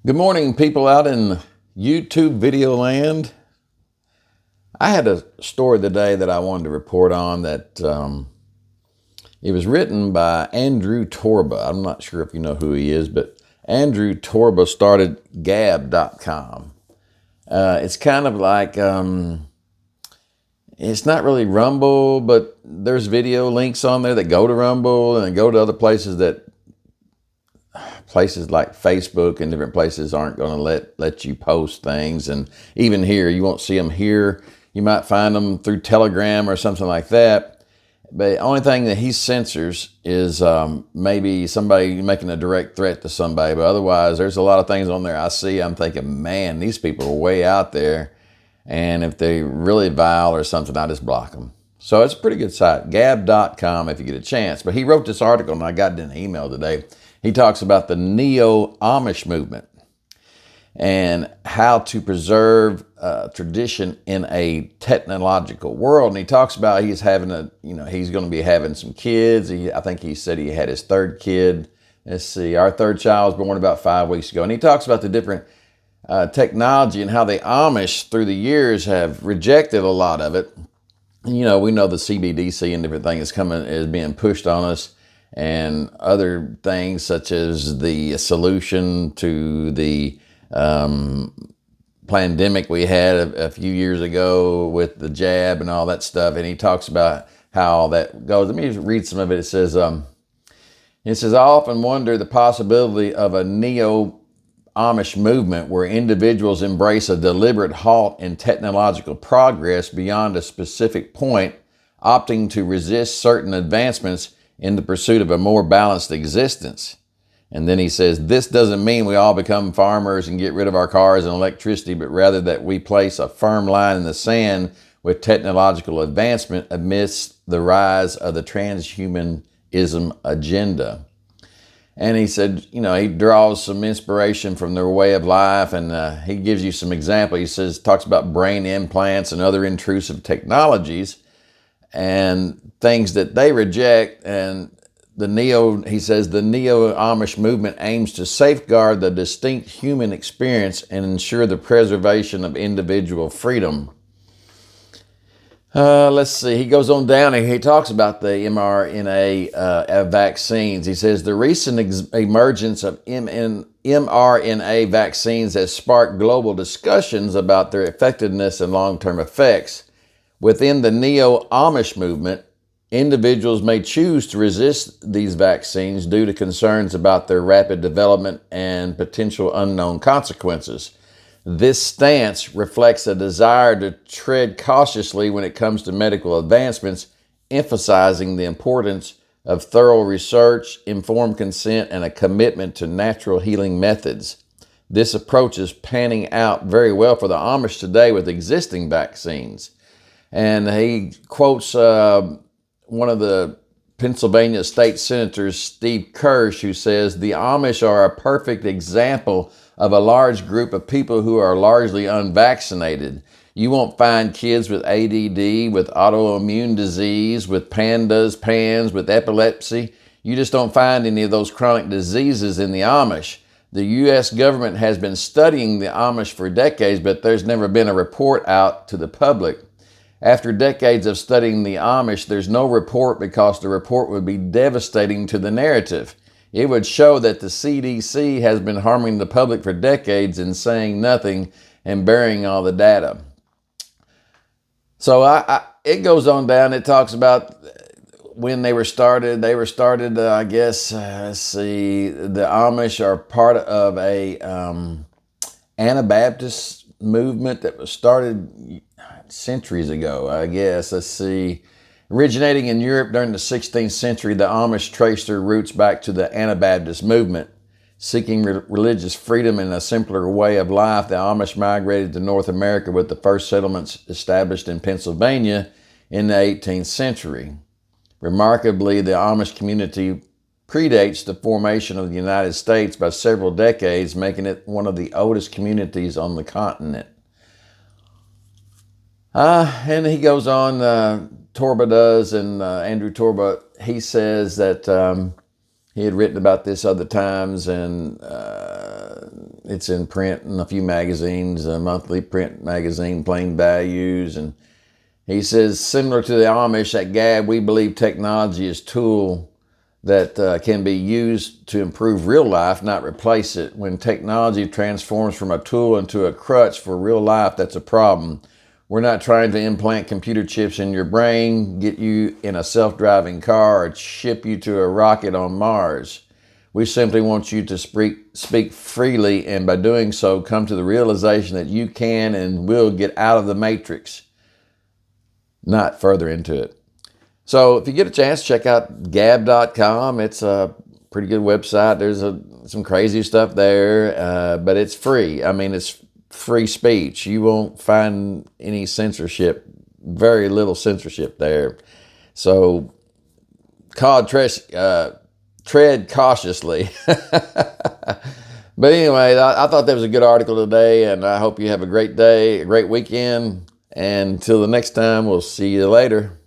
Good morning, people out in YouTube video land. I had a story today that I wanted to report on that it was written by Andrew Torba. I'm not sure if you know who he is, but Andrew Torba started Gab.com. It's kind of like, it's not really Rumble, but there's video links on there that go to Rumble and go to other places like Facebook and different places aren't going to let you post things. And even here, you won't see them here. You might find them through Telegram or something like that. But the only thing that he censors is maybe somebody making a direct threat to somebody. But otherwise, there's a lot of things on there I see. I'm thinking, man, these people are way out there. And if they really vile or something, I just block them. So it's a pretty good site, Gab.com, if you get a chance. But he wrote this article, and I got it in an email today. He talks about the neo-Amish movement and how to preserve tradition in a technological world. And he talks about he's going to be having some kids. I think he said he had his third kid. Let's see, our third child was born about 5 weeks ago. And he talks about the different technology and how the Amish through the years have rejected a lot of it. We know the CBDC and different things is being pushed on us, and other things such as the solution to the pandemic we had a few years ago with the jab and all that stuff. And he talks about how that goes. Let me read some of it. It says, I often wonder the possibility of a neo-Amish movement where individuals embrace a deliberate halt in technological progress beyond a specific point, opting to resist certain advancements in the pursuit of a more balanced existence. And then he says, this doesn't mean we all become farmers and get rid of our cars and electricity, but rather that we place a firm line in the sand with technological advancement amidst the rise of the transhumanism agenda. And he said, he draws some inspiration from their way of life, and he gives you some examples. He talks about brain implants and other intrusive technologies and things that they reject. And the neo-Amish movement aims to safeguard the distinct human experience and ensure the preservation of individual freedom. Let's see. He goes on down and he talks about the mRNA vaccines. He says the recent emergence of mRNA vaccines has sparked global discussions about their effectiveness and long-term effects. Within the neo-Amish movement, individuals may choose to resist these vaccines due to concerns about their rapid development and potential unknown consequences. This stance reflects a desire to tread cautiously when it comes to medical advancements, emphasizing the importance of thorough research, informed consent, and a commitment to natural healing methods. This approach is panning out very well for the Amish today with existing vaccines. And he quotes one of the Pennsylvania state senators, Steve Kirsch, who says, the Amish are a perfect example of a large group of people who are largely unvaccinated. You won't find kids with ADD, with autoimmune disease, with PANS, with epilepsy. You just don't find any of those chronic diseases in the Amish. The U.S. government has been studying the Amish for decades, but there's never been a report out to the public. After decades of studying the Amish, there's no report because the report would be devastating to the narrative. It would show that the CDC has been harming the public for decades and saying nothing and burying all the data. So it goes on down. It talks about when they were started. They were started, the Amish are part of a Anabaptist movement that was started centuries ago, I guess. Originating in Europe during the 16th century, the Amish traced their roots back to the Anabaptist movement. Seeking religious freedom and a simpler way of life, the Amish migrated to North America with the first settlements established in Pennsylvania in the 18th century. Remarkably, the Amish community predates the formation of the United States by several decades, making it one of the oldest communities on the continent. And he goes on, Torba does, and Andrew Torba, he says that he had written about this other times, and It's in print in a few magazines, a monthly print magazine, Plain Values. And he says, similar to the Amish at Gab, we believe technology is a tool that can be used to improve real life, not replace it. When technology transforms from a tool into a crutch for real life, that's a problem. We're not trying to implant computer chips in your brain, get you in a self-driving car, or ship you to a rocket on Mars. We simply want you to speak freely, and by doing so, come to the realization that you can and will get out of the matrix, not further into it. So if you get a chance, check out gab.com. It's a pretty good website. There's some crazy stuff there, but it's free. I mean, it's free speech. You won't find any censorship, very little censorship there. So tread cautiously. But anyway, I thought that was a good article today, and I hope you have a great day, a great weekend. And until the next time, we'll see you later.